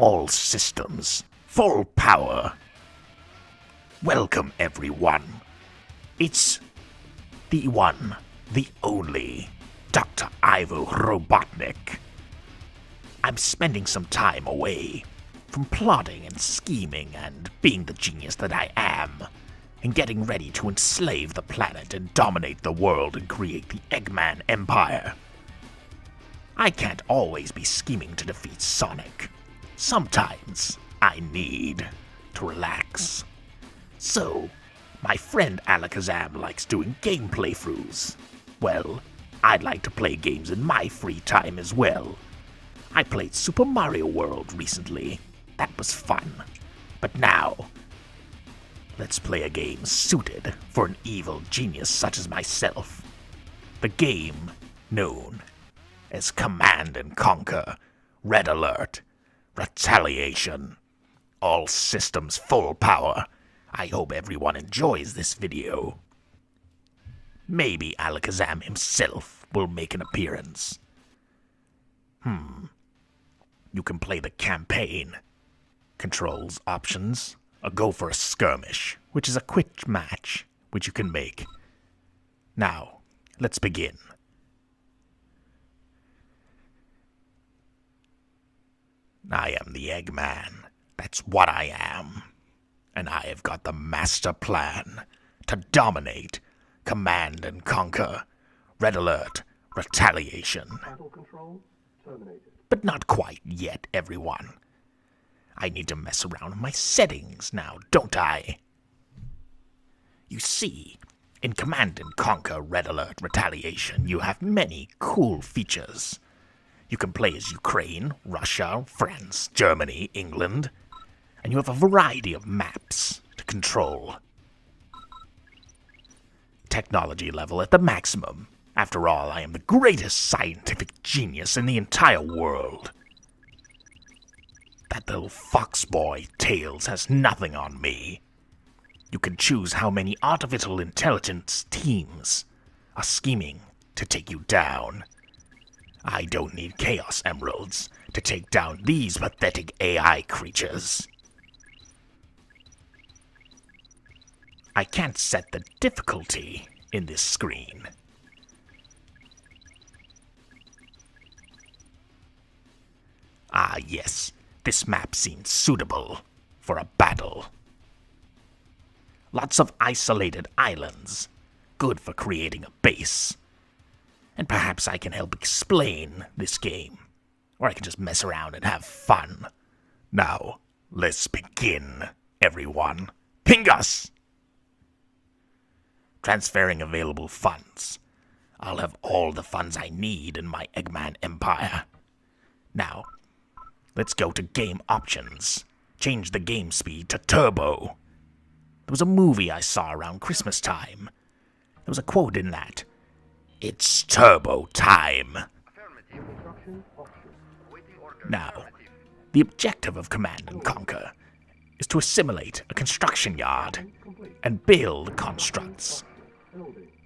All systems, full power. Welcome, everyone. It's the one, the only, Dr. Ivo Robotnik. I'm spending some time away from plotting and scheming and being the genius that I am, and getting ready to enslave the planet and dominate the world and create the Eggman Empire. I can't always be scheming to defeat Sonic. Sometimes I need to relax. So, my friend Alakazam likes doing game playthroughs. Well, I'd like to play games in my free time as well. I played Super Mario World recently. That was fun. But now, let's play a game suited for an evil genius such as myself. The game known as Command and Conquer, Red Alert, Retaliation. All systems full power. I hope everyone enjoys this video. Maybe Alakazam himself will make an appearance. You can play the campaign. Controls, options, or go for a skirmish, which is a quick match, which you can make. Now, let's begin. I am the Eggman. That's what I am. And I have got the master plan to dominate, command and conquer, Red Alert, Retaliation. Battle control terminated. But not quite yet, everyone. I need to mess around with my settings now, don't I? You see, in Command and Conquer, Red Alert, Retaliation, you have many cool features. You can play as Ukraine, Russia, France, Germany, England, and you have a variety of maps to control. Technology level at the maximum. After all, I am the greatest scientific genius in the entire world. That little fox boy, Tails, has nothing on me. You can choose how many artificial intelligence teams are scheming to take you down. I don't need Chaos Emeralds to take down these pathetic AI creatures. I can't set the difficulty in this screen. Ah, yes, this map seems suitable for a battle. Lots of isolated islands, good for creating a base. And perhaps I can help explain this game, or I can just mess around and have fun. Now, let's begin, everyone. Pingus! Transferring available funds. I'll have all the funds I need in my Eggman Empire. Now, let's go to game options. Change the game speed to turbo. There was a movie I saw around Christmas time. There was a quote in that. It's turbo time. Now, the objective of Command and Conquer is to assimilate a construction yard and build constructs,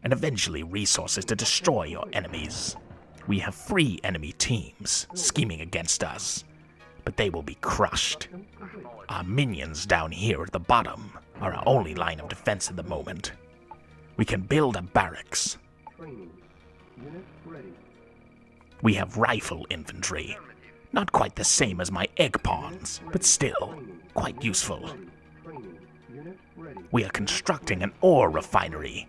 and eventually resources to destroy your enemies. We have 3 enemy teams scheming against us, but they will be crushed. Our minions down here at the bottom are our only line of defense at the moment. We can build a barracks. We have rifle infantry. Not quite the same as my egg pawns, but still quite useful. We are constructing an ore refinery.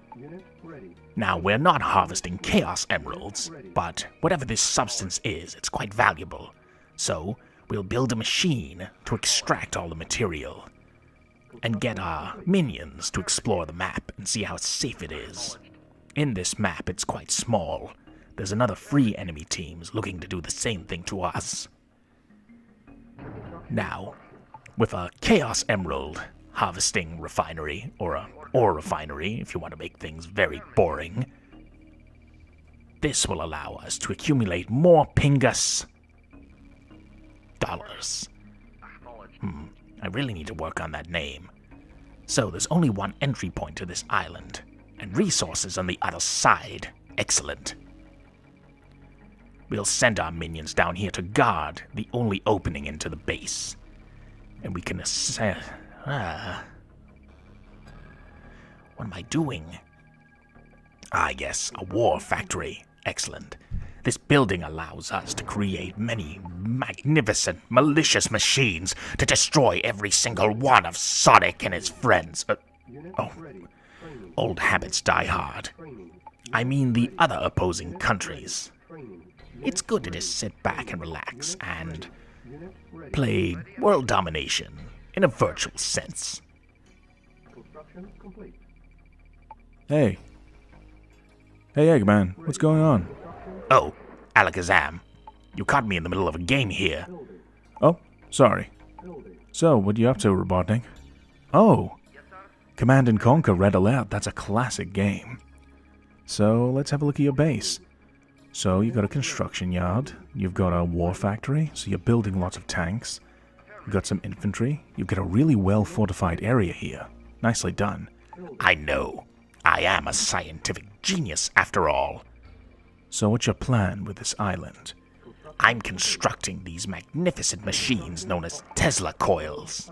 Now, we're not harvesting Chaos Emeralds, but whatever this substance is, it's quite valuable. So, we'll build a machine to extract all the material, and get our minions to explore the map and see how safe it is. In this map, it's quite small. There's another 3 enemy teams looking to do the same thing to us. Now, with a Chaos Emerald harvesting refinery, or a ore refinery, if you want to make things very boring, this will allow us to accumulate more Pingus dollars. I really need to work on that name. So there's only one entry point to this island, and resources on the other side. Excellent. We'll send our minions down here to guard the only opening into the base. And we can assess... What am I doing? Yes, a war factory. Excellent. This building allows us to create many magnificent, malicious machines to destroy every single one of Sonic and his friends. Old habits die hard. I mean the other opposing countries. It's good to just sit back and relax and play world domination in a virtual sense. Hey. Hey, Eggman, what's going on? Oh, Alakazam, you caught me in the middle of a game here. Oh, sorry. So, what are you up to, Robotnik? Oh, Command & Conquer Red Alert, that's a classic game. So, let's have a look at your base. So, you've got a construction yard, you've got a war factory, so you're building lots of tanks. You've got some infantry, you've got a really well-fortified area here. Nicely done. I know. I am a scientific genius, after all. So what's your plan with this island? I'm constructing these magnificent machines known as Tesla coils.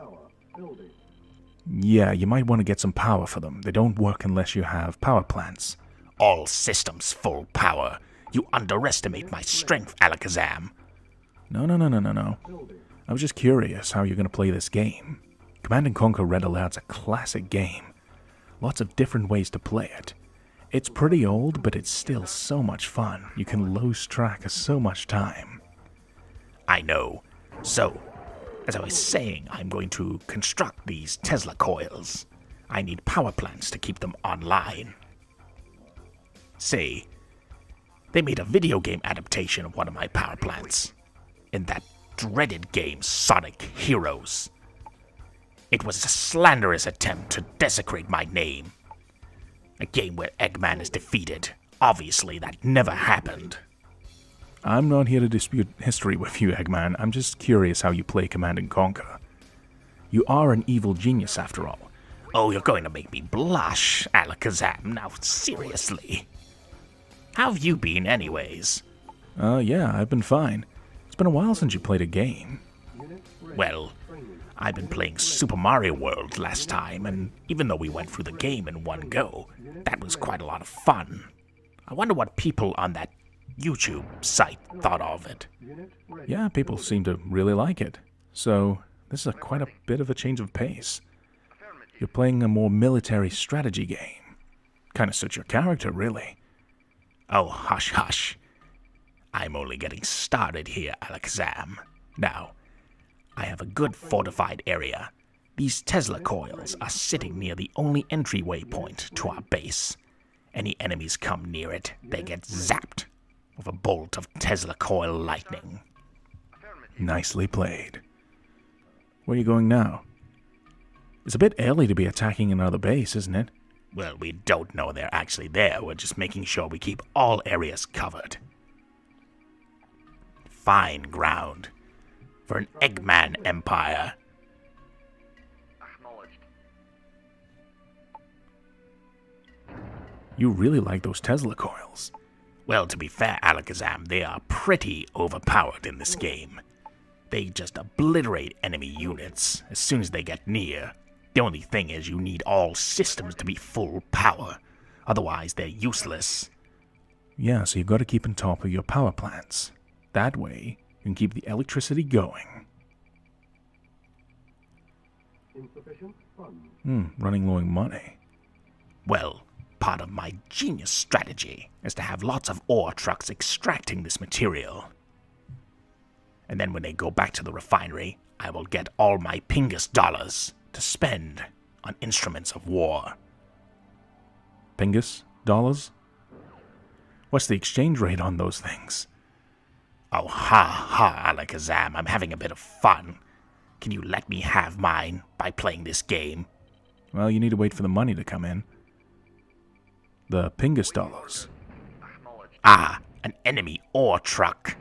Yeah, you might want to get some power for them. They don't work unless you have power plants. All systems full power. You underestimate my strength, Alakazam. No. I was just curious how you're going to play this game. Command & Conquer Red Alert's a classic game. Lots of different ways to play it. It's pretty old, but it's still so much fun. You can lose track of so much time. I know. So, as I was saying, I'm going to construct these Tesla coils. I need power plants to keep them online. Say, they made a video game adaptation of one of my power plants. In that dreaded game, Sonic Heroes. It was a slanderous attempt to desecrate my name. A game where Eggman is defeated. Obviously, that never happened. I'm not here to dispute history with you, Eggman. I'm just curious how you play Command & Conquer. You are an evil genius, after all. Oh, you're going to make me blush, Alakazam. Now, seriously. How have you been, anyways? Yeah, I've been fine. It's been a while since you played a game. Well, I've been playing Super Mario World last time, and even though we went through the game in one go, that was quite a lot of fun. I wonder what people on that YouTube site thought of it. Yeah, people seem to really like it. So, this is quite a bit of a change of pace. You're playing a more military strategy game. Kind of suits your character, really. Oh, hush, hush. I'm only getting started here, Alakazam. Now, I have a good fortified area. These Tesla coils are sitting near the only entryway point to our base. Any enemies come near it, they get zapped with a bolt of Tesla coil lightning. Nicely played. Where are you going now? It's a bit early to be attacking another base, isn't it? Well, we don't know they're actually there. We're just making sure we keep all areas covered. Fine ground for an Eggman empire. You really like those Tesla coils. Well, to be fair, Alakazam, they are pretty overpowered in this game. They just obliterate enemy units as soon as they get near. The only thing is you need all systems to be full power. Otherwise, they're useless. Yeah, so you've got to keep on top of your power plants. That way, you can keep the electricity going. Insufficient funds. Running low on money. Well, part of my genius strategy is to have lots of ore trucks extracting this material. And then when they go back to the refinery, I will get all my Pingus dollars to spend on instruments of war. Pingus? Dollars? What's the exchange rate on those things? Oh, ha, Alakazam, I'm having a bit of fun. Can you let me have mine by playing this game? Well, you need to wait for the money to come in. The Pingus dollars. Ah, an enemy ore truck.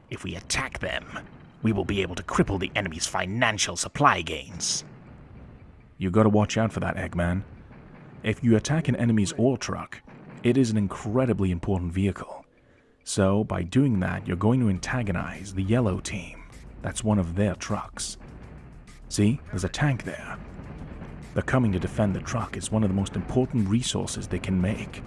If we attack them, we will be able to cripple the enemy's financial supply gains. You gotta watch out for that, Eggman. If you attack an enemy's ore truck, it is an incredibly important vehicle. So, by doing that, you're going to antagonize the yellow team. That's one of their trucks. See, there's a tank there. They're coming to defend the truck. It's one of the most important resources they can make.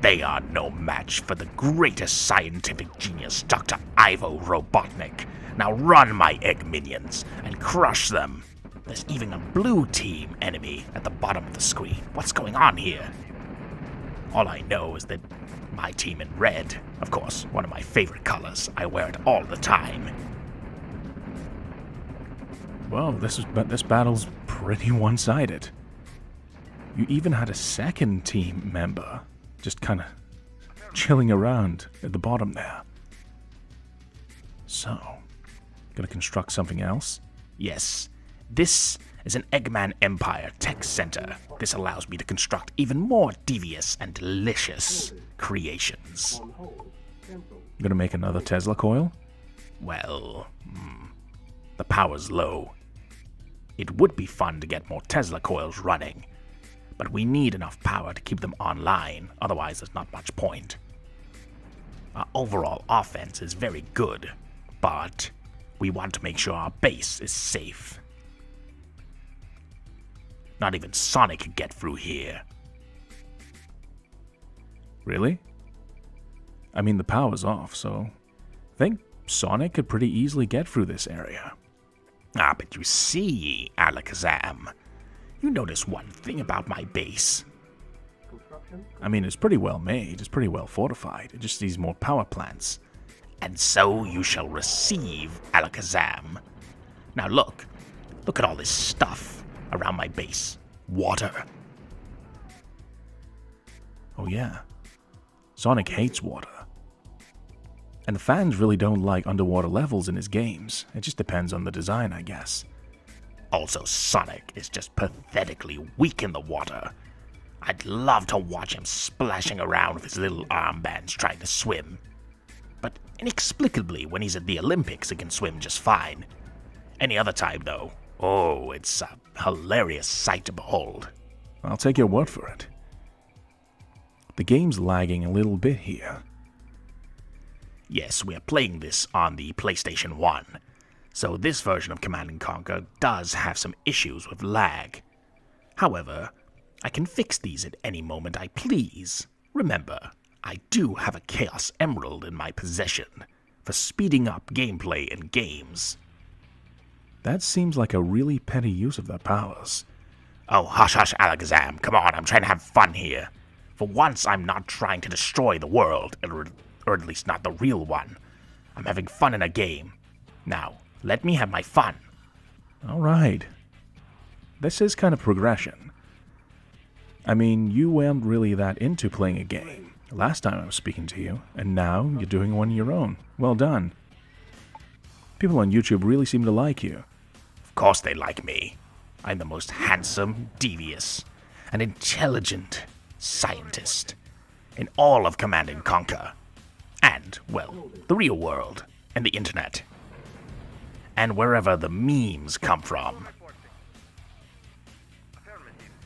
They are no match for the greatest scientific genius, Dr. Ivo Robotnik. Now run, my egg minions, and crush them. There's even a blue team enemy at the bottom of the screen. What's going on here? All I know is that my team in red, of course, one of my favorite colors. I wear it all the time. Well, this battle's pretty one-sided. You even had a second team member just kind of chilling around at the bottom there. So, gonna construct something else? Yes, this is an Eggman Empire Tech Center. This allows me to construct even more devious and delicious creations. Gonna make another Tesla coil? Well, the power's low. It would be fun to get more Tesla coils running, but we need enough power to keep them online, otherwise there's not much point. Our overall offense is very good, but we want to make sure our base is safe. Not even Sonic can get through here. Really? I mean, the power's off, so I think Sonic could pretty easily get through this area. Ah, but you see, Alakazam, you notice one thing about my base. I mean, it's pretty well made, it's pretty well fortified, it just needs more power plants. And so you shall receive, Alakazam. Now look at all this stuff around my base. Water. Oh yeah, Sonic hates water. And the fans really don't like underwater levels in his games. It just depends on the design, I guess. Also, Sonic is just pathetically weak in the water. I'd love to watch him splashing around with his little armbands trying to swim. But inexplicably, when he's at the Olympics, he can swim just fine. Any other time, though, oh, it's a hilarious sight to behold. I'll take your word for it. The game's lagging a little bit here. Yes, we are playing this on the PlayStation 1, so this version of Command & Conquer does have some issues with lag. However, I can fix these at any moment I please. Remember, I do have a Chaos Emerald in my possession for speeding up gameplay in games. That seems like a really petty use of their powers. Oh, hush, Alakazam. Come on, I'm trying to have fun here. For once, I'm not trying to destroy the world, or at least not the real one. I'm having fun in a game. Now, let me have my fun. Alright. This is kind of progression. I mean, you weren't really that into playing a game last time I was speaking to you, and now you're doing one of your own. Well done. People on YouTube really seem to like you. Of course they like me. I'm the most handsome, devious, and intelligent scientist in all of Command & Conquer. And, well, the real world, and the internet. And wherever the memes come from.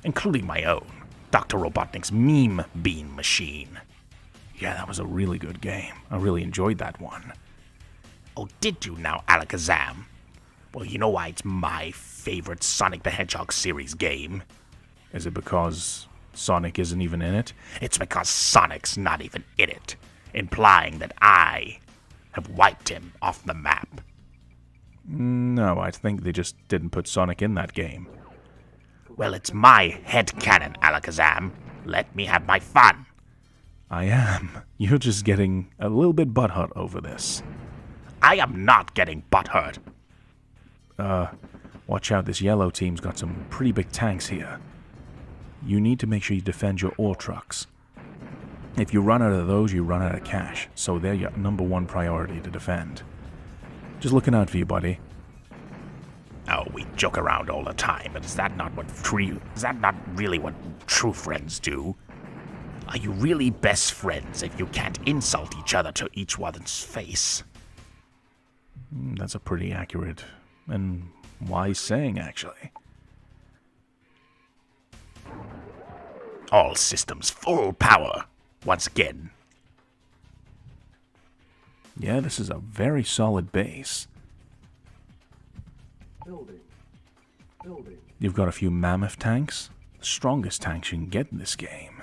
Including my own, Dr. Robotnik's meme bean machine. Yeah, that was a really good game. I really enjoyed that one. Oh, did you now, Alakazam? Well, you know why it's my favorite Sonic the Hedgehog series game? Is it because Sonic isn't even in it? It's because Sonic's not even in it, implying that I have wiped him off the map. No, I think they just didn't put Sonic in that game. Well, it's my headcanon, Alakazam. Let me have my fun. I am. You're just getting a little bit butthurt over this. I am not getting butthurt. Watch out, this yellow team's got some pretty big tanks here. You need to make sure you defend your ore trucks. If you run out of those, you run out of cash, so they're your number one priority to defend. Just looking out for you, buddy. Oh, we joke around all the time, but is that not really what true friends do? Are you really best friends if you can't insult each other to each other's face? That's a pretty accurate and wise saying, actually. All systems full power, once again. Yeah, this is a very solid base. Building. Building. You've got a few mammoth tanks. The strongest tanks you can get in this game.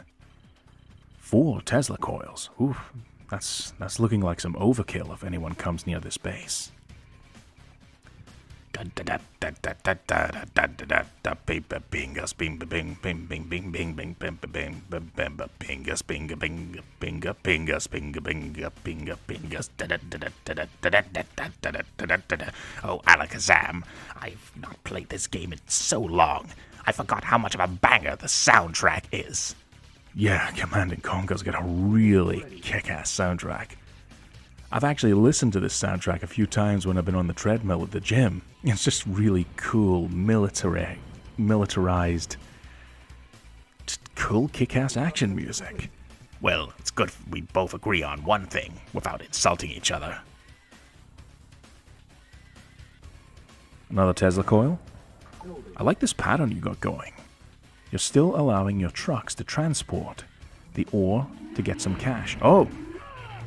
4 Tesla coils. Oof, that's looking like some overkill if anyone comes near this base. Bingus, bing, bing, bing, bing, bing, bing, bing, bing, bing, bingus, binga, binga, binga, bingus, binga, binga, binga, bingus. Oh, Alakazam, I've not played this game in so long. I forgot how much of a banger the soundtrack is. Yeah, Command & Conquer's got a really kick-ass soundtrack. I've actually listened to this soundtrack a few times when I've been on the treadmill at the gym. It's just really cool, militarized, just cool kick-ass action music. Well, it's good we both agree on one thing without insulting each other. Another Tesla coil? I like this pattern you got going. You're still allowing your trucks to transport the ore to get some cash. Oh!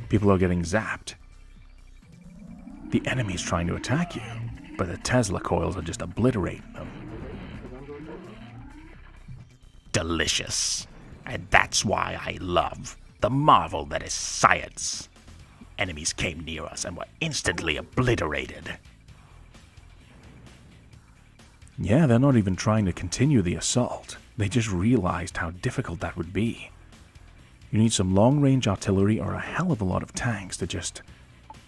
People are getting zapped. The enemy's trying to attack you, but the Tesla coils are just obliterating them. Delicious. And that's why I love the marvel that is science. Enemies came near us and were instantly obliterated. Yeah, they're not even trying to continue the assault. They just realized how difficult that would be. You need some long-range artillery or a hell of a lot of tanks to just,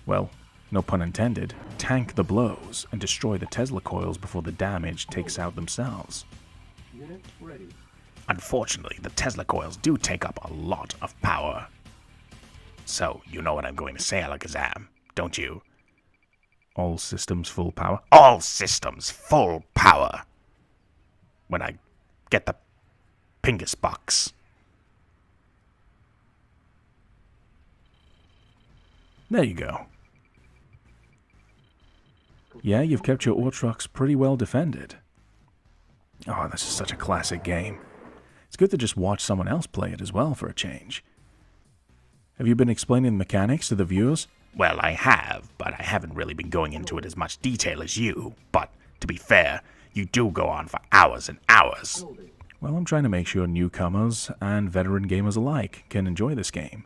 well, no pun intended, tank the blows and destroy the Tesla coils before the damage takes out themselves. Unit ready. Unfortunately, the Tesla coils do take up a lot of power. So, you know what I'm going to say, Alakazam, don't you? All systems full power. All systems full power. When I get the Pingus box. There you go. Yeah, you've kept your ore trucks pretty well defended. Oh, this is such a classic game. It's good to just watch someone else play it as well for a change. Have you been explaining the mechanics to the viewers? Well, I have, but I haven't really been going into it as much detail as you. But, to be fair, you do go on for hours and hours. Well, I'm trying to make sure newcomers and veteran gamers alike can enjoy this game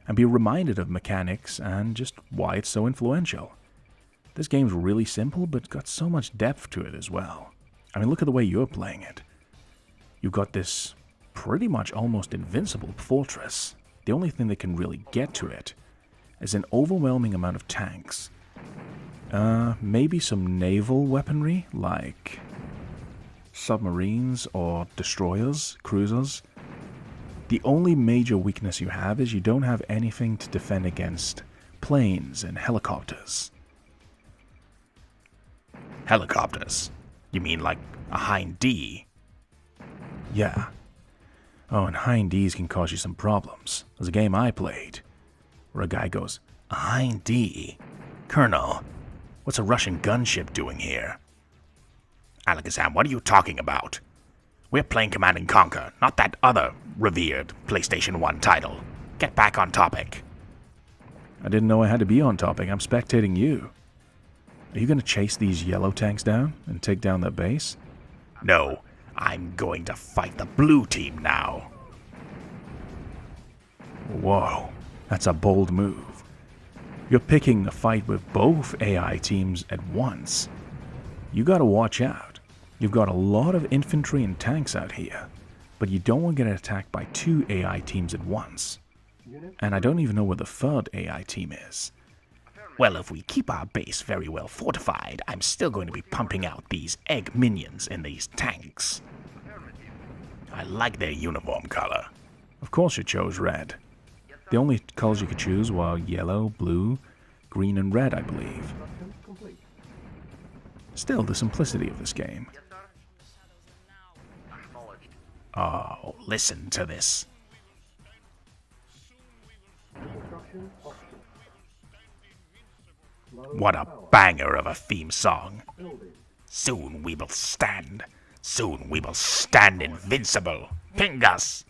and be reminded of mechanics and just why it's so influential. This game's really simple, but got so much depth to it as well. I mean, look at the way you're playing it. You've got this pretty much almost invincible fortress. The only thing that can really get to it is an overwhelming amount of tanks. Maybe some naval weaponry, like submarines or destroyers, cruisers. The only major weakness you have is you don't have anything to defend against planes and helicopters. Helicopters? You mean like a Hind D? Yeah. Oh, and Hind Ds can cause you some problems. There's a game I played where a guy goes, A Hind D? Colonel, what's a Russian gunship doing here? Alakazam, what are you talking about? We're playing Command & Conquer, not that other revered PlayStation 1 title. Get back on topic. I didn't know I had to be on topic. I'm spectating you. Are you going to chase these yellow tanks down and take down their base? No, I'm going to fight the blue team now. Whoa, that's a bold move. You're picking a fight with both AI teams at once. You gotta watch out. You've got a lot of infantry and tanks out here, but you don't want to get attacked by 2 AI teams at once. And I don't even know where the 3rd AI team is. Well, if we keep our base very well fortified, I'm still going to be pumping out these egg minions in these tanks. I like their uniform color. Of course you chose red. The only colors you could choose were yellow, blue, green, and red, I believe. Still, the simplicity of this game. Oh, listen to this. What a banger of a theme song. Soon we will stand. Soon we will stand invincible. Pingus!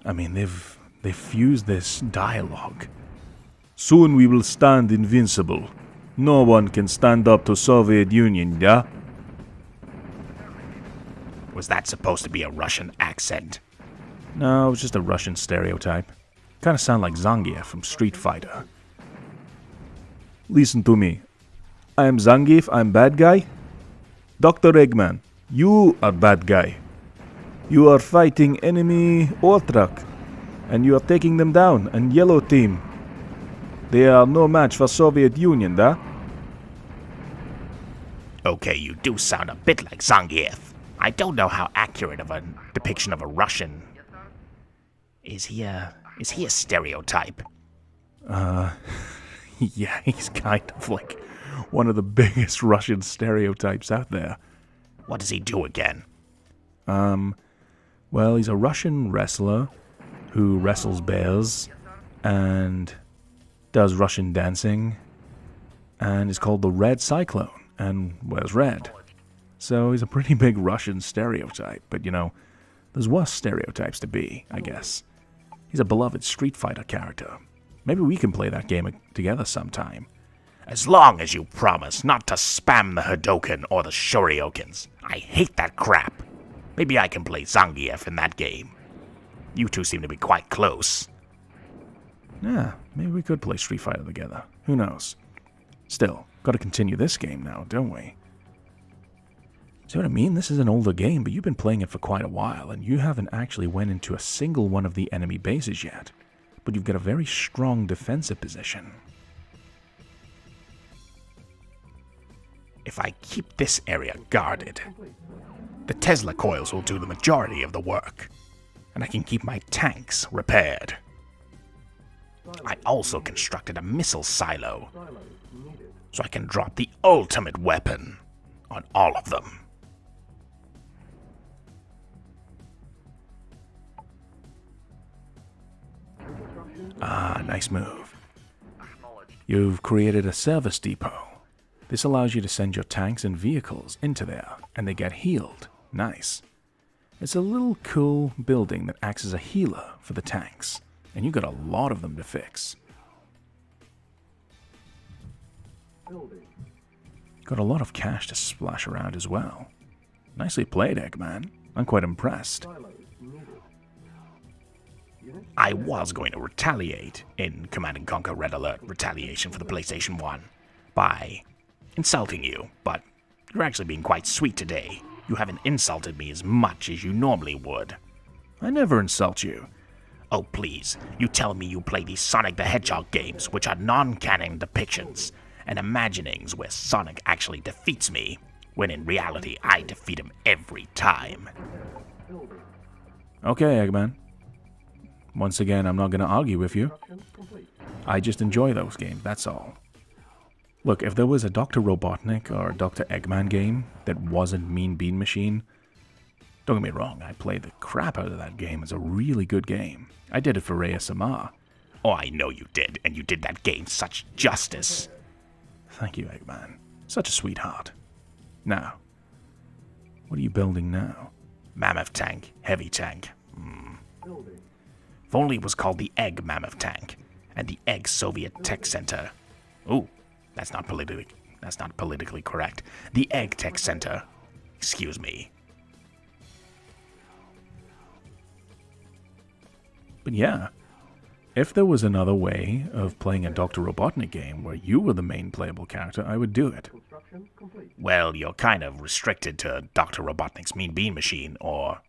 I mean, they've fused this dialogue. Soon we will stand invincible. No one can stand up to Soviet Union, yeah? Was that supposed to be a Russian accent? No, it was just a Russian stereotype. Kind of sound like Zangief from Street Fighter. Listen to me. I am Zangief, I'm bad guy. Dr. Eggman, you are bad guy. You are fighting enemy Ortrak, and you are taking them down, and yellow team. They are no match for Soviet Union, da? Okay, you do sound a bit like Zangief. I don't know how accurate of a depiction of a Russian. Is he a stereotype? Yeah, he's kind of like one of the biggest Russian stereotypes out there. What does he do again? Well, he's a Russian wrestler who wrestles bears and does Russian dancing and is called the Red Cyclone and wears red. So he's a pretty big Russian stereotype, but you know, there's worse stereotypes to be, I guess. He's a beloved Street Fighter character. Maybe we can play that game together sometime. As long as you promise not to spam the Hadoken or the Shoryokens. I hate that crap. Maybe I can play Zangief in that game. You two seem to be quite close. Yeah, maybe we could play Street Fighter together. Who knows? Still, gotta continue this game now, don't we? See what I mean? This is an older game, but you've been playing it for quite a while, and you haven't actually went into a single one of the enemy bases yet. But you've got a very strong defensive position. If I keep this area guarded, the Tesla coils will do the majority of the work, and I can keep my tanks repaired. I also constructed a missile silo, so I can drop the ultimate weapon on all of them. Ah, nice move. You've created a service depot. This allows you to send your tanks and vehicles into there, and they get healed. Nice. It's a little cool building that acts as a healer for the tanks, and you got a lot of them to fix. Got a lot of cash to splash around as well. Nicely played, Eggman. I'm quite impressed. I was going to retaliate in Command & Conquer Red Alert Retaliation for the PlayStation 1 by insulting you, but you're actually being quite sweet today. You haven't insulted me as much as you normally would. I never insult you. Oh, please, you tell me you play these Sonic the Hedgehog games, which are non-canon depictions and imaginings where Sonic actually defeats me, when in reality I defeat him every time. Okay, Eggman. Once again, I'm not going to argue with you. I just enjoy those games, that's all. Look, if there was a Dr. Robotnik or Dr. Eggman game that wasn't Mean Bean Machine, don't get me wrong, I played the crap out of that game. It's a really good game. I did it for ASMR. Oh, I know you did, and you did that game such justice. Thank you, Eggman. Such a sweetheart. Now, what are you building now? Mammoth tank, heavy tank. If only it was called the Egg Mammoth Tank and the Egg Soviet Tech Center. Ooh, that's not politically correct. The Egg Tech Center. Excuse me. But yeah, if there was another way of playing a Dr. Robotnik game where you were the main playable character, I would do it. Well, you're kind of restricted to Dr. Robotnik's Mean Bean Machine, or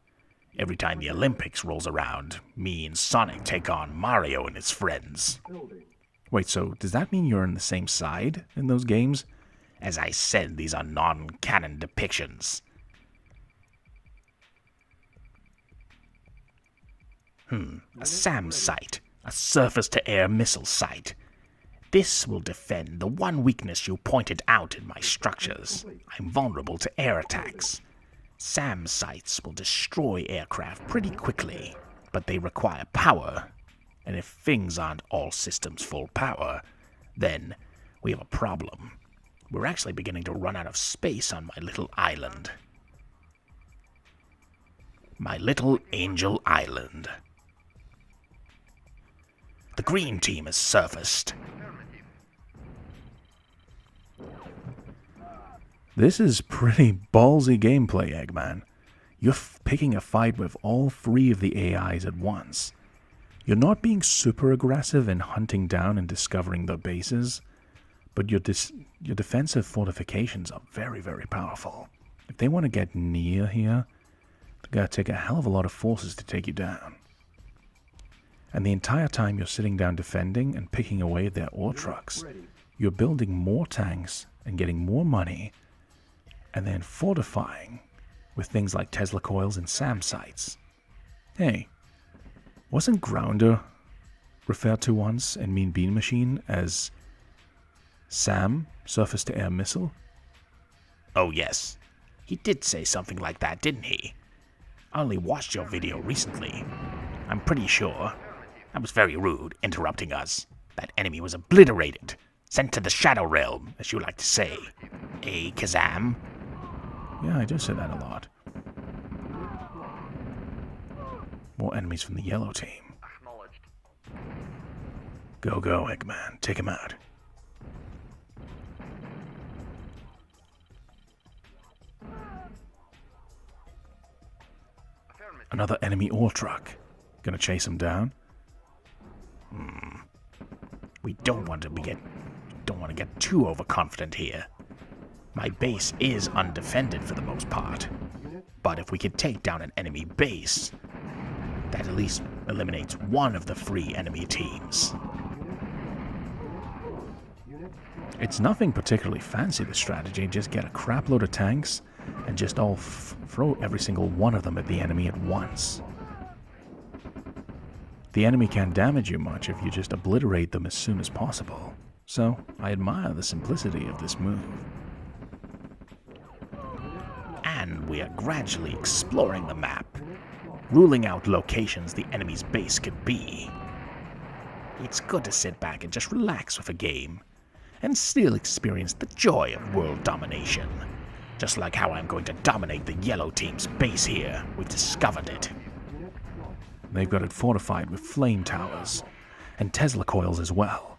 every time the Olympics rolls around, me and Sonic take on Mario and his friends. Wait, so does that mean you're on the same side in those games? As I said, these are non-canon depictions. A SAM site, a surface-to-air missile site. This will defend the one weakness you pointed out in my structures. I'm vulnerable to air attacks. SAM sites will destroy aircraft pretty quickly, but they require power. And if things aren't all systems full power, then we have a problem. We're actually beginning to run out of space on my little island. My little angel island. The green team has surfaced. This is pretty ballsy gameplay, Eggman. You're picking a fight with all 3 of the AIs at once. You're not being super aggressive in hunting down and discovering their bases, but your defensive fortifications are very, very powerful. If they want to get near here, they're going to take a hell of a lot of forces to take you down. And the entire time you're sitting down defending and picking away their ore trucks, you're building more tanks and getting more money, and then fortifying with things like Tesla coils and SAM sites. Hey, wasn't Grounder referred to once in Mean Bean Machine as SAM, surface-to-air missile? Oh yes, he did say something like that, didn't he? I only watched your video recently. I'm pretty sure. That was very rude, interrupting us. That enemy was obliterated, sent to the Shadow Realm, as you like to say. Eh, Kazam? Yeah, I do say that a lot. More enemies from the yellow team. Go, Eggman. Take him out. Another enemy ore truck. Gonna chase him down? We don't want to get too overconfident here. My base is undefended for the most part, but if we could take down an enemy base, that at least eliminates one of the 3 enemy teams. It's nothing particularly fancy, the strategy. Just get a crap load of tanks and just all throw every single one of them at the enemy at once. The enemy can't damage you much if you just obliterate them as soon as possible. So, I admire the simplicity of this move. And we are gradually exploring the map, ruling out locations the enemy's base could be. It's good to sit back and just relax with a game, and still experience the joy of world domination. Just like how I'm going to dominate the yellow team's base here. We've discovered it. They've got it fortified with flame towers, and Tesla coils as well.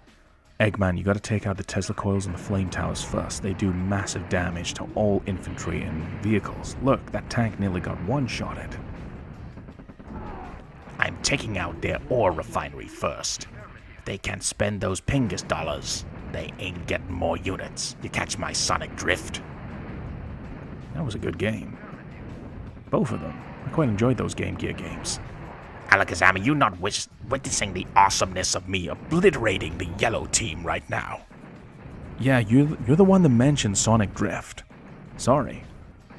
Eggman, you gotta take out the Tesla coils and the flame towers first. They do massive damage to all infantry and vehicles. Look, that tank nearly got one-shotted. I'm taking out their ore refinery first. If they can't spend those Pingus dollars, they ain't getting more units. You catch my sonic drift? That was a good game. Both of them. I quite enjoyed those Game Gear games. Alakazam, are you not witnessing the awesomeness of me obliterating the yellow team right now? Yeah, you're the one that mentioned Sonic Drift. Sorry.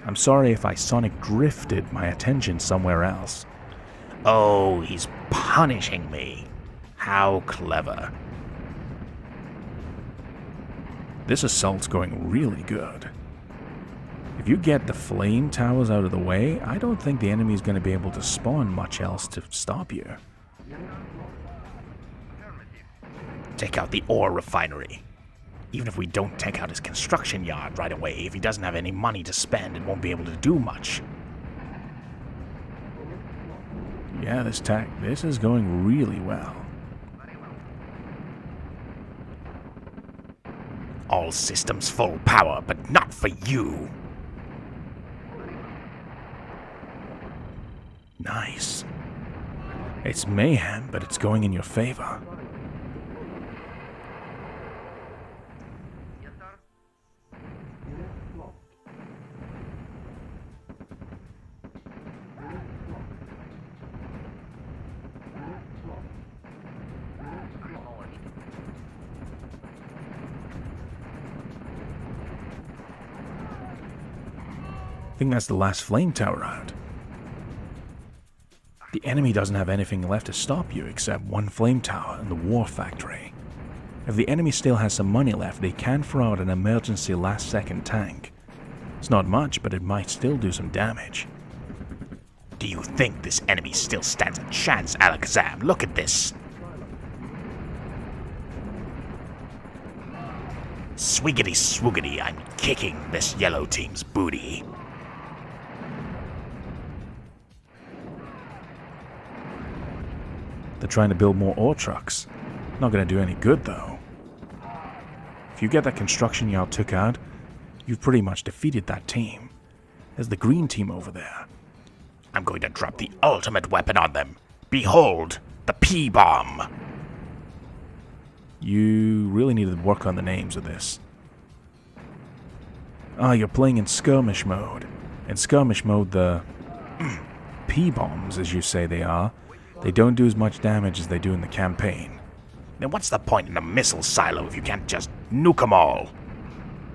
I'm sorry if I Sonic Drifted my attention somewhere else. Oh, he's punishing me. How clever. This assault's going really good. If you get the flame towers out of the way, I don't think the enemy's going to be able to spawn much else to stop you. Take out the ore refinery. Even if we don't take out his construction yard right away, if he doesn't have any money to spend, it won't be able to do much. Yeah, this is going really well. All systems full power, but not for you. Nice. It's mayhem, but it's going in your favor. I think that's the last flame tower out. The enemy doesn't have anything left to stop you except one flame tower and the war factory. If the enemy still has some money left, they can throw out an emergency last-second tank. It's not much, but it might still do some damage. Do you think this enemy still stands a chance, Alakazam? Look at this. Swiggity swoogity, I'm kicking this yellow team's booty. They're trying to build more ore trucks. Not gonna do any good, though. If you get that construction yard took out, you've pretty much defeated that team. There's the green team over there. I'm going to drop the ultimate weapon on them. Behold, the P-bomb. You really need to work on the names of this. Ah, you're playing in skirmish mode. In skirmish mode, the P-bombs, as you say they are, they don't do as much damage as they do in the campaign. Then what's the point in a missile silo if you can't just nuke them all?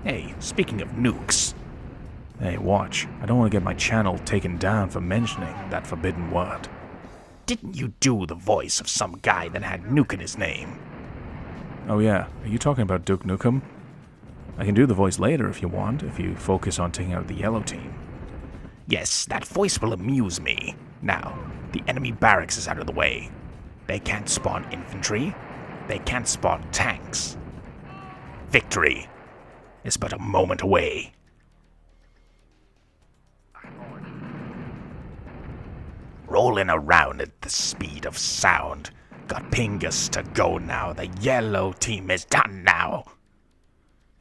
Hey, speaking of nukes. Hey, watch. I don't want to get my channel taken down for mentioning that forbidden word. Didn't you do the voice of some guy that had nuke in his name? Oh yeah, are you talking about Duke Nukem? I can do the voice later if you want, if you focus on taking out the yellow team. Yes, that voice will amuse me. Now, the enemy barracks is out of the way. They can't spawn infantry. They can't spawn tanks. Victory is but a moment away. Rolling around at the speed of sound. Got pingers to go now. The yellow team is done now.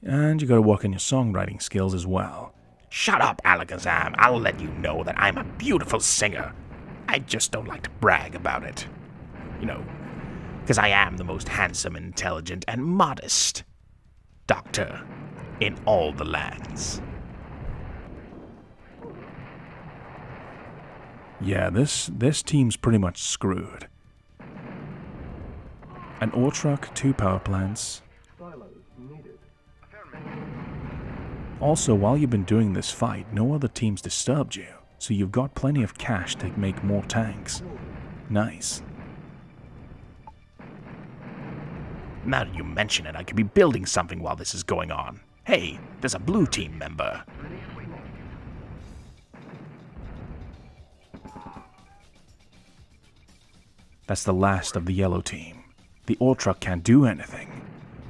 And you gotta work on your songwriting skills as well. Shut up, Alakazam. I'll let you know that I'm a beautiful singer. I just don't like to brag about it. You know, because I am the most handsome, intelligent, and modest doctor in all the lands. Yeah, this team's pretty much screwed. An ore truck, 2 power plants. Silos needed. Also, while you've been doing this fight, no other teams disturbed you, so you've got plenty of cash to make more tanks. Nice. Now that you mention it, I could be building something while this is going on. Hey, there's a blue team member. That's the last of the yellow team. The ore truck can't do anything.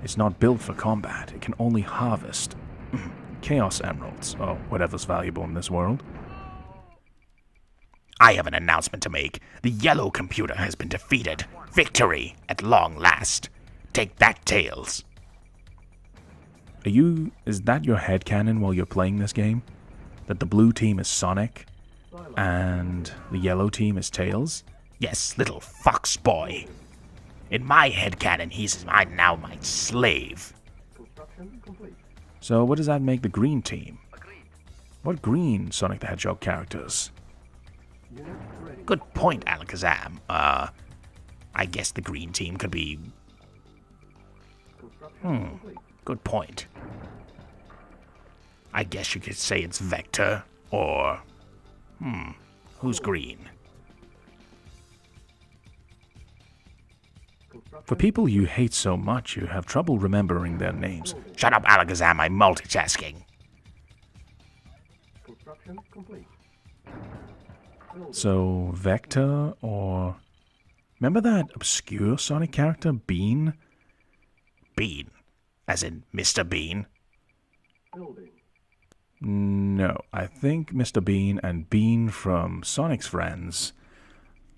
It's not built for combat. It can only harvest chaos emeralds, or whatever's valuable in this world. I have an announcement to make. The yellow computer has been defeated. Victory at long last. Take that, Tails. Is that your headcanon while you're playing this game? That the blue team is Sonic, and the yellow team is Tails? Yes, little fox boy. In my headcanon, he's now my slave. Construction complete. So what does that make the green team? What green Sonic the Hedgehog characters? Unit ready. Good point, Alakazam. I guess the green team could be... Construction complete. Good point. I guess you could say it's Vector, or... who's green? For people you hate so much, you have trouble remembering their names. Shut up, Alakazam, I'm multitasking. Construction complete. So, Vector, or... Remember that obscure Sonic character, Bean? Bean. As in Mr. Bean? Building. No, I think Mr. Bean and Bean from Sonic's Friends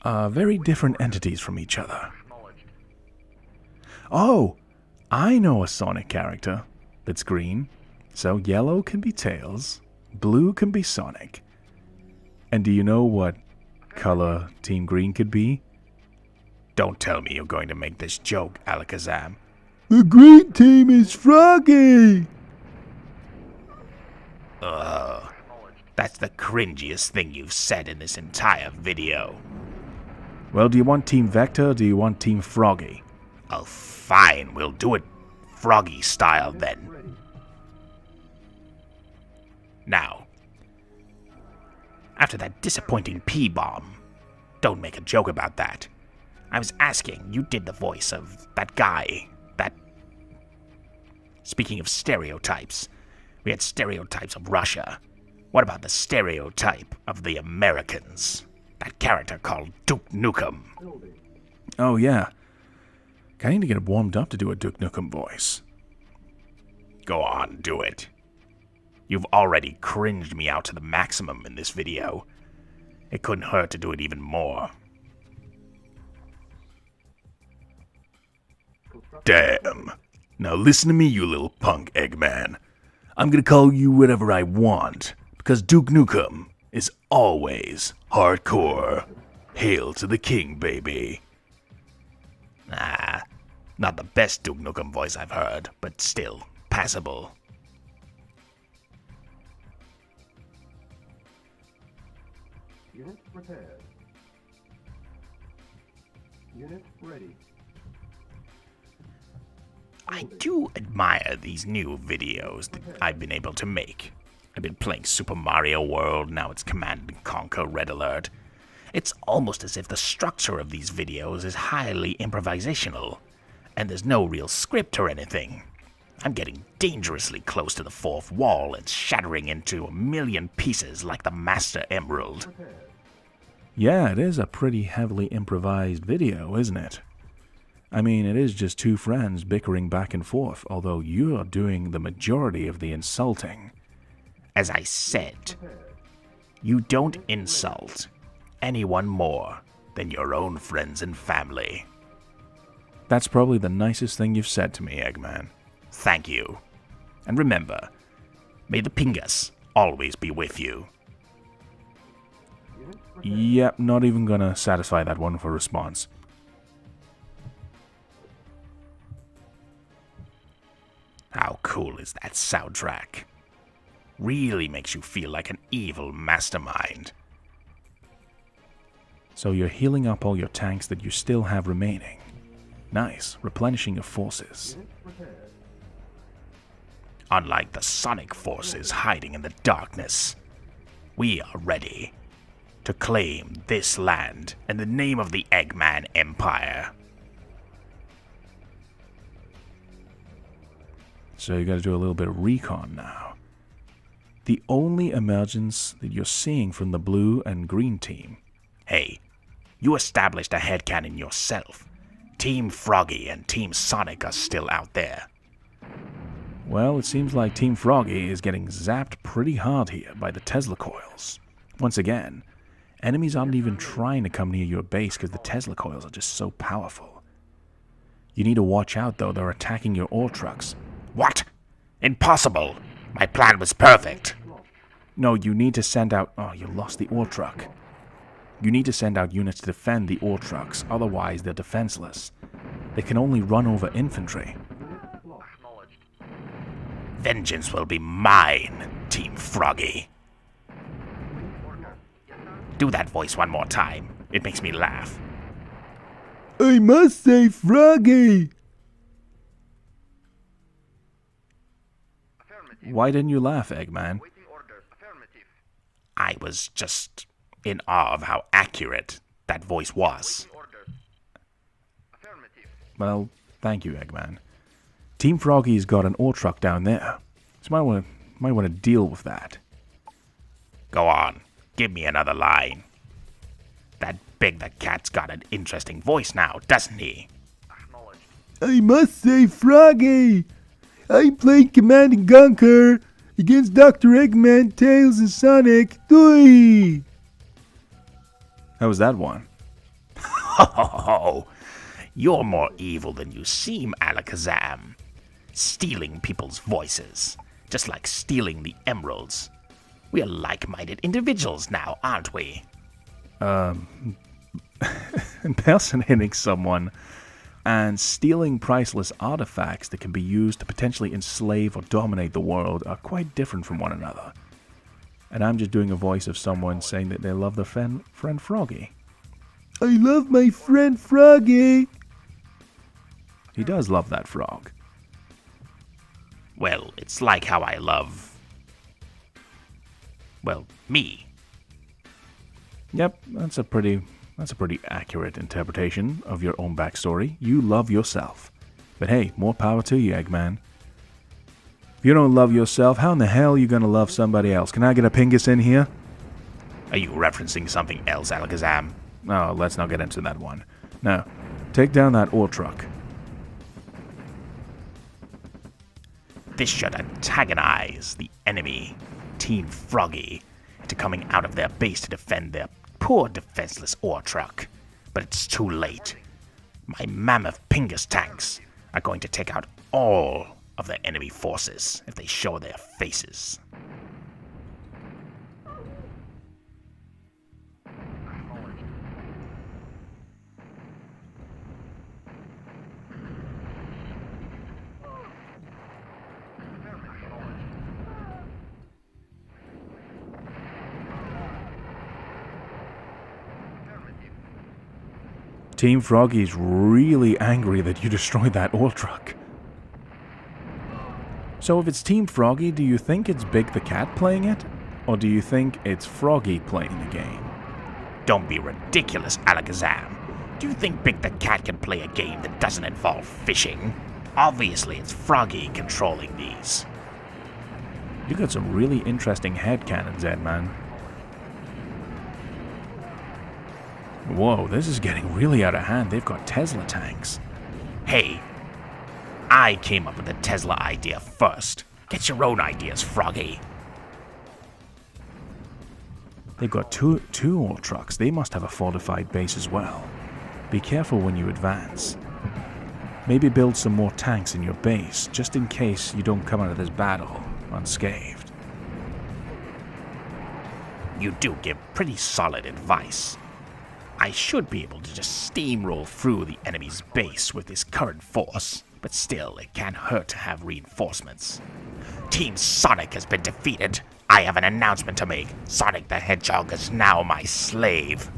are very different entities from each other. Oh, I know a Sonic character that's green. So yellow can be Tails, blue can be Sonic. And do you know what color Team Green could be? Don't tell me you're going to make this joke, Alakazam. The green team is Froggy! Ugh. That's the cringiest thing you've said in this entire video. Well, do you want Team Vector or do you want Team Froggy? Oh, fine. We'll do it Froggy style then. Ready. Now, after that disappointing P-bomb, don't make a joke about that. I was asking, you did the voice of that guy, that... Speaking of stereotypes, we had stereotypes of Russia. What about the stereotype of the Americans? That character called Duke Nukem. Building. Oh, yeah. I need to get warmed up to do a Duke Nukem voice. Go on, do it. You've already cringed me out to the maximum in this video. It couldn't hurt to do it even more. Damn. Now listen to me, you little punk, Eggman. I'm gonna call you whatever I want, because Duke Nukem is always hardcore. Hail to the king, baby. Ah, not the best Duke Nukem voice I've heard, but still passable. Unit prepared. Unit ready. I do admire these new videos that I've been able to make. I've been playing Super Mario World, now it's Command & Conquer Red Alert. It's almost as if the structure of these videos is highly improvisational, and there's no real script or anything. I'm getting dangerously close to the fourth wall and shattering into a million pieces like the Master Emerald. Yeah, it is a pretty heavily improvised video, isn't it? I mean, it is just two friends bickering back and forth, although you're doing the majority of the insulting. As I said, you don't insult anyone more than your own friends and family. That's probably the nicest thing you've said to me, Eggman. Thank you. And remember, may the Pingus always be with you. Yep, not even gonna satisfy that one for response. How cool is that soundtrack? Really makes you feel like an evil mastermind. So you're healing up all your tanks that you still have remaining. Nice, replenishing your forces. Unlike the Sonic forces hiding in the darkness, we are ready to claim this land in the name of the Eggman Empire. So you gotta do a little bit of recon now. The only emergence that you're seeing from the blue and green team. Hey, you established a headcanon yourself. Team Froggy and Team Sonic are still out there. Well, it seems like Team Froggy is getting zapped pretty hard here by the Tesla coils. Once again, enemies aren't even trying to come near your base because the Tesla coils are just so powerful. You need to watch out though, they're attacking your ore trucks. What? Impossible! My plan was perfect! No, you need to send out... Oh, you lost the ore truck. You need to send out units to defend the ore trucks, otherwise they're defenseless. They can only run over infantry. Vengeance will be mine, Team Froggy. Do that voice one more time. It makes me laugh. I must say Froggy! Why didn't you laugh, Eggman? I was just in awe of how accurate that voice was. Well, thank you, Eggman. Team Froggy's got an ore truck down there, so might want to deal with that. Go on, give me another line. That Big the Cat's got an interesting voice now, doesn't he? I must say Froggy! I played Command & Conquer against Dr. Eggman, Tails, and Sonic. Doi! How was that one? Ho, you're more evil than you seem, Alakazam. Stealing people's voices, just like stealing the emeralds. We are like-minded individuals now, aren't we? Impersonating someone and stealing priceless artifacts that can be used to potentially enslave or dominate the world are quite different from one another. And I'm just doing a voice of someone saying that they love their friend Froggy. I love my friend Froggy! He does love that frog. Well, it's like how I love... well, me. Yep, that's a pretty accurate interpretation of your own backstory. You love yourself. But hey, more power to you, Eggman. If you don't love yourself, how in the hell are you gonna love somebody else? Can I get a Pingus in here? Are you referencing something else, Alakazam? No, let's not get into that one. Now, take down that ore truck. This should antagonize the enemy, Team Froggy, into coming out of their base to defend their poor defenseless ore truck. But it's too late. My mammoth Pingus tanks are going to take out all of the enemy forces if they show their faces. Team Froggy's really angry that you destroyed that oil truck. So if it's Team Froggy, do you think it's Big the Cat playing it? Or do you think it's Froggy playing the game? Don't be ridiculous, Alakazam. Do you think Big the Cat can play a game that doesn't involve fishing? Obviously, it's Froggy controlling these. You got some really interesting headcanons, Eggman. Whoa, this is getting really out of hand. They've got Tesla tanks. Hey, I came up with the Tesla idea first. Get your own ideas, Froggy. They've got two oil trucks. They must have a fortified base as well. Be careful when you advance. Maybe build some more tanks in your base, just in case you don't come out of this battle unscathed. You do give pretty solid advice. I should be able to just steamroll through the enemy's base with this current force, but still, it can't hurt to have reinforcements. Team Sonic has been defeated. I have an announcement to make. Sonic the Hedgehog is now my slave.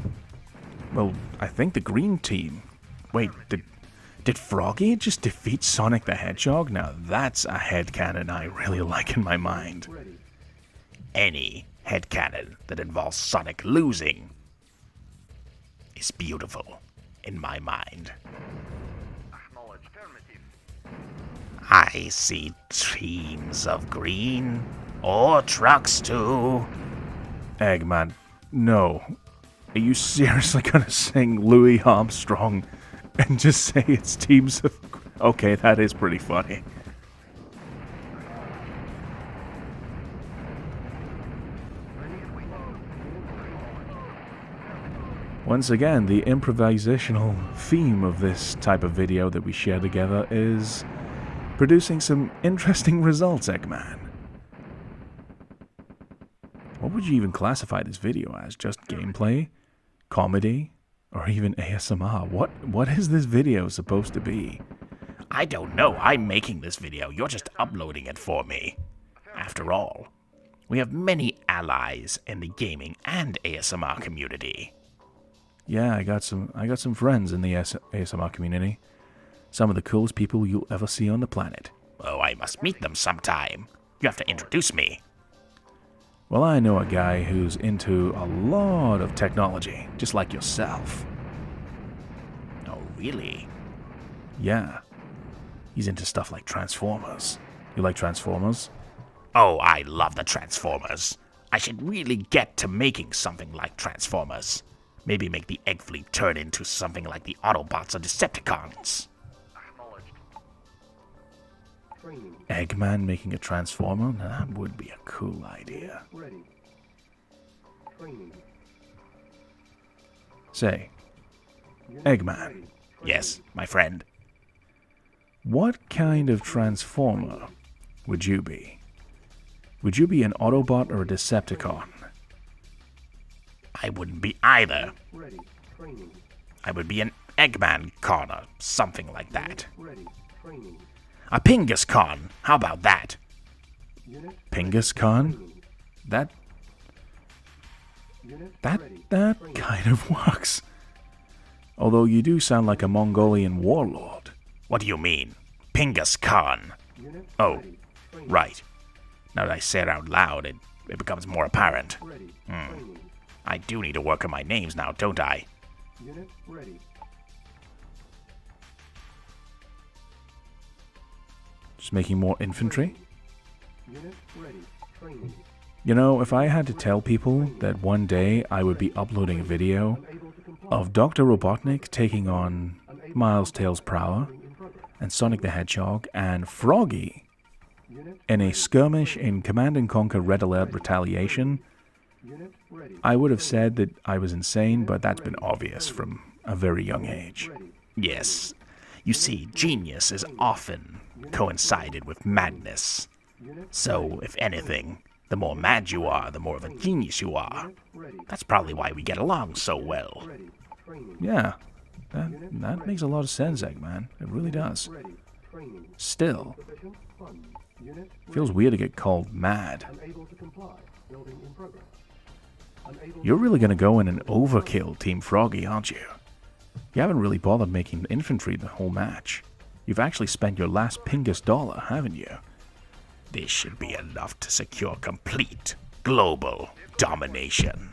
Well, I think the green team... Wait, did Froggy just defeat Sonic the Hedgehog? Now that's a headcanon I really like in my mind. Any headcanon that involves Sonic losing is beautiful in my mind. I see teams of green, or trucks too. Eggman, no. Are you seriously gonna sing Louis Armstrong and just say it's teams of... Okay, that is pretty funny. Once again, the improvisational theme of this type of video that we share together is producing some interesting results, Eggman. What would you even classify this video as? Just gameplay? Comedy? Or even ASMR? What is this video supposed to be? I don't know. I'm making this video. You're just uploading it for me. After all, we have many allies in the gaming and ASMR community. Yeah, I got some friends in the ASMR community. Some of the coolest people you'll ever see on the planet. Oh, I must meet them sometime. You have to introduce me. Well, I know a guy who's into a lot of technology, just like yourself. Oh, really? Yeah. He's into stuff like Transformers. You like Transformers? Oh, I love the Transformers. I should really get to making something like Transformers. Maybe make the Egg Fleet turn into something like the Autobots or Decepticons. Eggman making a Transformer? Now, that would be a cool idea. Say, Eggman. Yes, my friend. What kind of Transformer would you be? Would you be an Autobot or a Decepticon? I wouldn't be either. I would be an Eggman con or something like that. A Pingus con. How about that? Pingus Khan? That kind of works. Although you do sound like a Mongolian warlord. What do you mean? Pingus Khan. Oh, right. Now that I say it out loud, it becomes more apparent. I do need to work on my names now, don't I? Just making more infantry? You know, if I had to tell people that one day I would be uploading a video of Dr. Robotnik taking on Miles Tails Prower and Sonic the Hedgehog and Froggy in a skirmish in Command & Conquer Red Alert Retaliation, I would have said that I was insane, but that's been obvious from a very young age. Yes. You see, genius is often coincided with madness. So, if anything, the more mad you are, the more of a genius you are. That's probably why we get along so well. Yeah, that makes a lot of sense, Eggman. It really does. Still, feels weird to get called mad. You're really going to go in and overkill Team Froggy, aren't you? You haven't really bothered making infantry the whole match. You've actually spent your last Pingus dollar, haven't you? This should be enough to secure complete global domination.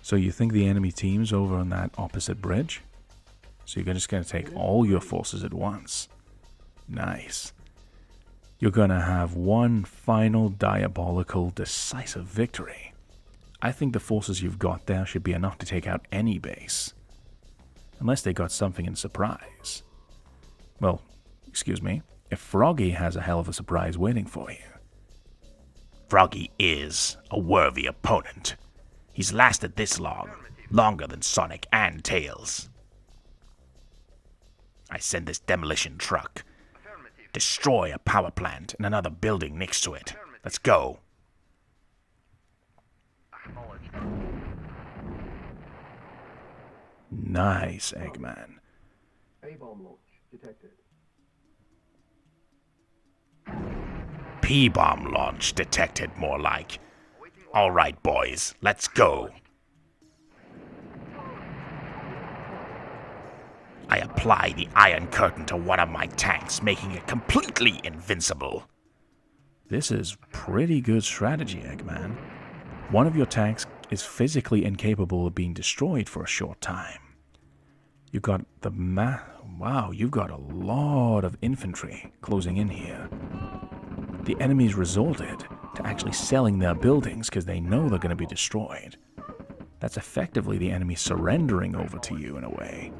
So you think the enemy team's over on that opposite bridge? So you're just going to take all your forces at once. Nice. You're going to have one final diabolical, decisive victory. I think the forces you've got there should be enough to take out any base. Unless they got something in surprise. Well, excuse me, if Froggy has a hell of a surprise waiting for you. Froggy is a worthy opponent. He's lasted this long, longer than Sonic and Tails. I send this demolition truck. Destroy a power plant and another building next to it. Let's go. Nice, Eggman. A-bomb launch detected. P-bomb launch detected, more like. All right, boys, let's go. I apply the Iron Curtain to one of my tanks, making it completely invincible. This is pretty good strategy, Eggman. One of your tanks is physically incapable of being destroyed for a short time. You got the wow, you've got a lot of infantry closing in here. The enemies resorted to actually selling their buildings because they know they're going to be destroyed. That's effectively the enemy surrendering over to you in a way.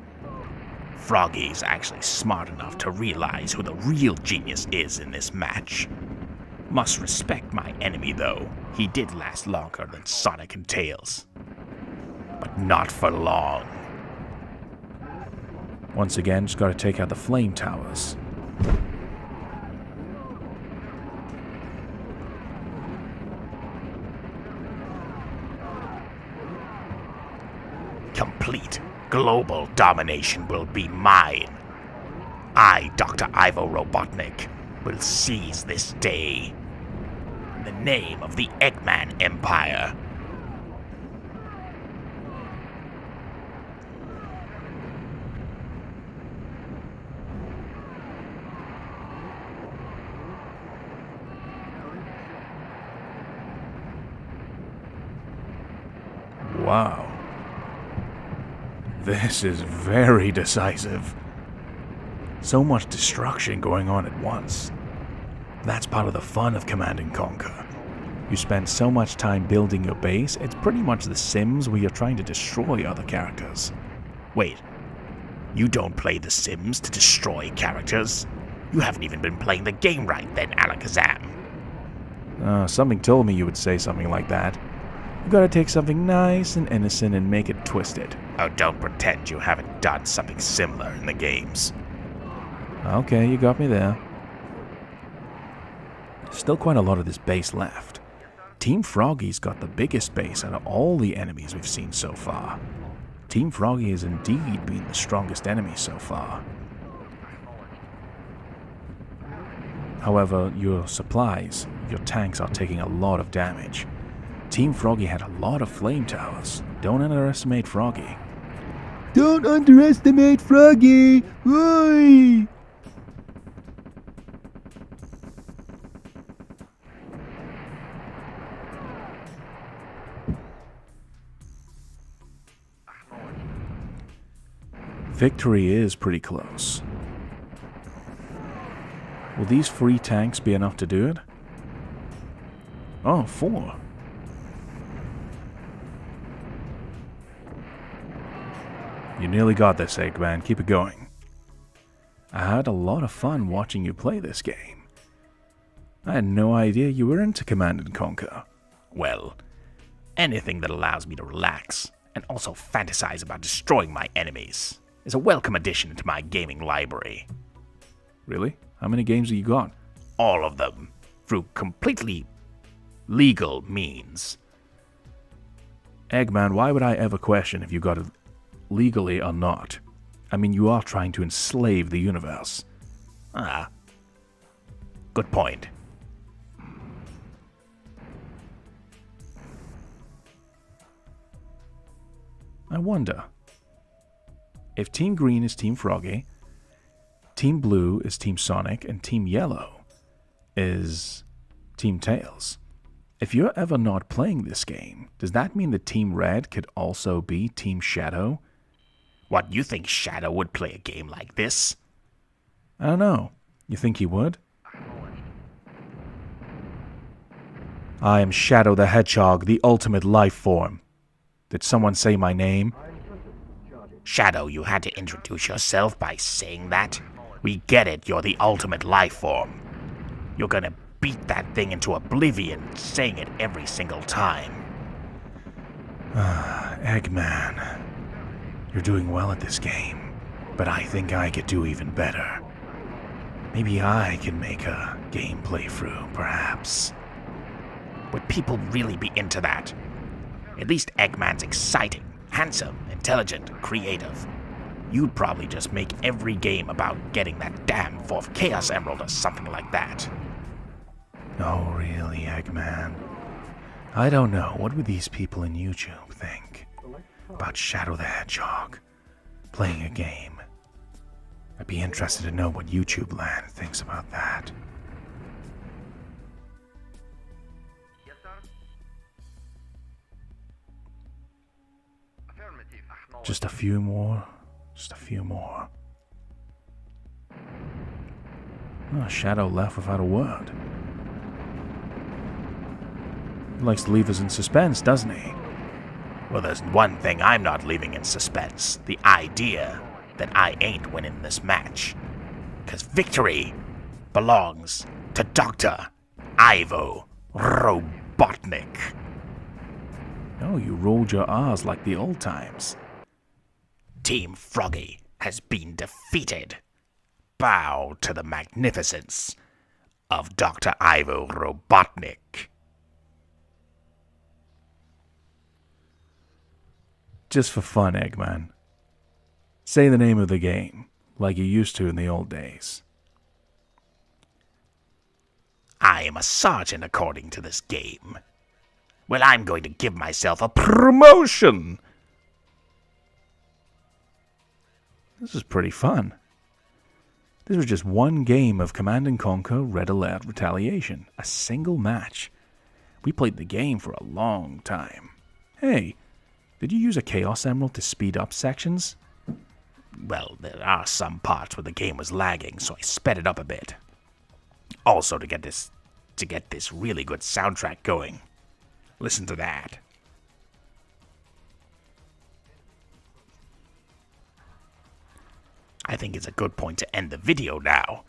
Froggy's actually smart enough to realize who the real genius is in this match. Must respect my enemy, though. He did last longer than Sonic and Tails. But not for long. Once again, just gotta take out the flame towers. Complete global domination will be mine. I, Dr. Ivo Robotnik, will seize this day. In the name of the Eggman Empire. Wow. This is very decisive. So much destruction going on at once. That's part of the fun of Command & Conquer. You spend so much time building your base, it's pretty much The Sims where you're trying to destroy other characters. Wait, you don't play The Sims to destroy characters? You haven't even been playing the game right then, Alakazam. Something told me you would say something like that. You gotta take something nice and innocent and make it twisted. Oh, don't pretend you haven't done something similar in the games. Okay, you got me there. Still quite a lot of this base left. Team Froggy's got the biggest base out of all the enemies we've seen so far. Team Froggy has indeed been the strongest enemy so far. However, your supplies, your tanks are taking a lot of damage. Team Froggy had a lot of flame towers. Don't underestimate Froggy. Don't underestimate Froggy! Oi! Victory is pretty close. Will these 3 tanks be enough to do it? Oh, 4. You nearly got this, Eggman. Keep it going. I had a lot of fun watching you play this game. I had no idea you were into Command and Conquer. Well, anything that allows me to relax and also fantasize about destroying my enemies is a welcome addition to my gaming library. Really? How many games have you got? All of them, through completely legal means. Eggman, why would I ever question if you got it legally or not? I mean, you are trying to enslave the universe. Ah, good point. I wonder if Team Green is Team Froggy, Team Blue is Team Sonic, and Team Yellow is Team Tails. If you're ever not playing this game, does that mean that Team Red could also be Team Shadow? What, you think Shadow would play a game like this? I don't know. You think he would? I am Shadow the Hedgehog, the ultimate life form. Did someone say my name? Shadow, you had to introduce yourself by saying that. We get it, you're the ultimate life form. You're gonna beat that thing into oblivion, saying it every single time. Eggman, you're doing well at this game, but I think I could do even better. Maybe I can make a game playthrough, perhaps. Would people really be into that? At least Eggman's exciting, handsome, intelligent, creative. You'd probably just make every game about getting that damn fourth Chaos Emerald or something like that. Oh, really, Eggman? I don't know. What would these people in YouTube think about Shadow the Hedgehog playing a game? I'd be interested to know what YouTube land thinks about that. Just a few more. Just a few more. Oh, Shadow left without a word. He likes to leave us in suspense, doesn't he? Well, there's one thing I'm not leaving in suspense. The idea that I ain't winning this match. 'Cause victory belongs to Dr. Ivo Robotnik. Oh, you rolled your R's like the old times. Team Froggy has been defeated. Bow to the magnificence of Dr. Ivo Robotnik. Just for fun, Eggman. Say the name of the game, like you used to in the old days. I am a sergeant according to this game. Well, I'm going to give myself a promotion. This is pretty fun. This was just one game of Command & Conquer Red Alert Retaliation. A single match. We played the game for a long time. Hey, did you use a Chaos Emerald to speed up sections? Well, there are some parts where the game was lagging, so I sped it up a bit. Also to get this really good soundtrack going. Listen to that. I think it's a good point to end the video now,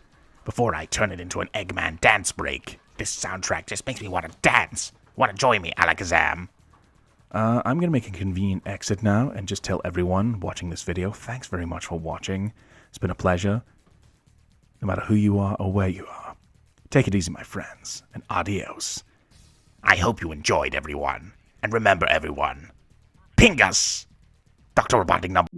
before I turn it into an Eggman dance break. This soundtrack just makes me want to dance. Want to join me, Alakazam? I'm going to make a convenient exit now and just tell everyone watching this video, thanks very much for watching. It's been a pleasure, no matter who you are or where you are. Take it easy, my friends, and adios. I hope you enjoyed, everyone. And remember, everyone, Pingus! Dr. Robotnik number...